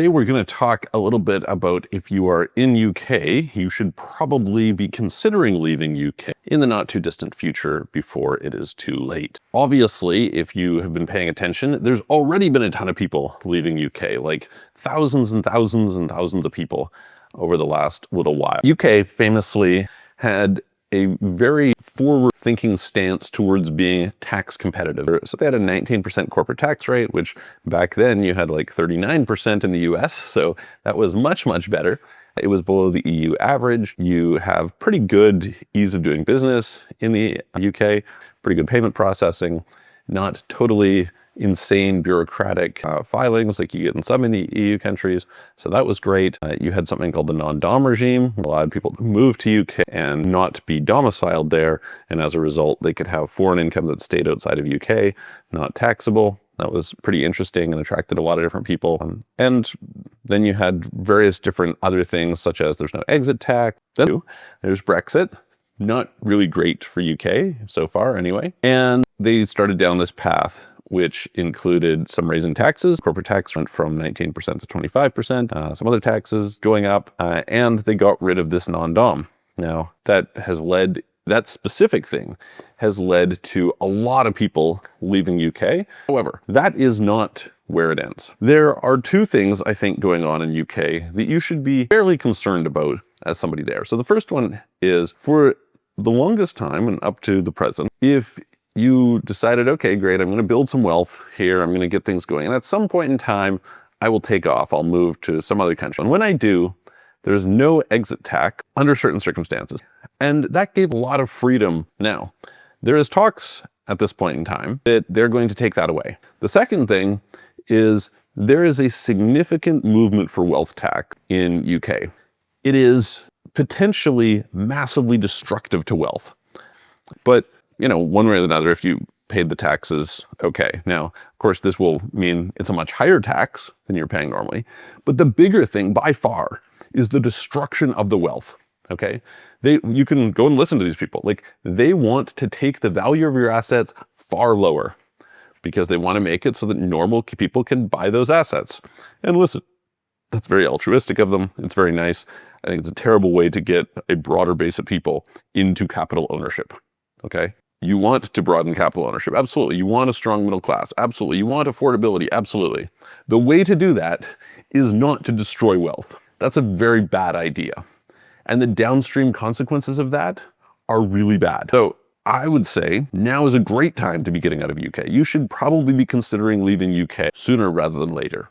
Today we're going to talk a little bit about if you are in UK, you should probably be considering leaving UK in the not too distant future before it is too late. Obviously, if you have been paying attention, there's already been a ton of people leaving UK, like thousands and thousands and thousands of people over the last little while. UK famously had a very forward-thinking stance towards being tax competitive. So they had a 19% corporate tax rate, which back then you had like 39% in the US, so that was much, much better. It was below the EU average. You have pretty good ease of doing business in the UK, pretty good payment processing, not totally insane bureaucratic filings like you get in some in the EU countries. So that was great. You had something called the non-dom regime, allowed people to move to UK and not be domiciled there. And as a result, they could have foreign income that stayed outside of UK, not taxable. That was pretty interesting and attracted a lot of different people. And then you had various different other things, such as there's no exit tax. Then there's Brexit. Not really great for UK so far anyway. And they started down this path, which included some raising taxes. Corporate tax went from 19% to 25%, some other taxes going up, and they got rid of this non-dom. Now, that specific thing has led to a lot of people leaving UK. However, that is not where it ends. There are two things, I think, going on in UK that you should be fairly concerned about as somebody there. So the first one is, for the longest time and up to the present, if you decided, okay, great, I'm going to build some wealth here, I'm going to get things going, and at some point in time, I will take off, I'll move to some other country. And when I do, there's no exit tax under certain circumstances. And that gave a lot of freedom. Now, there is talks at this point in time that they're going to take that away. The second thing is there is a significant movement for wealth tax in UK. It is potentially massively destructive to wealth. But one way or another, if you paid the taxes, okay. Now, of course, this will mean it's a much higher tax than you're paying normally. But the bigger thing by far is the destruction of the wealth, okay? You can go and listen to these people. Like, they want to take the value of your assets far lower because they want to make it so that normal people can buy those assets. And listen, that's very altruistic of them. It's very nice. I think it's a terrible way to get a broader base of people into capital ownership, okay? You want to broaden capital ownership, absolutely. You want a strong middle class, absolutely. You want affordability, absolutely. The way to do that is not to destroy wealth. That's a very bad idea. And the downstream consequences of that are really bad. So I would say now is a great time to be getting out of UK. You should probably be considering leaving UK sooner rather than later.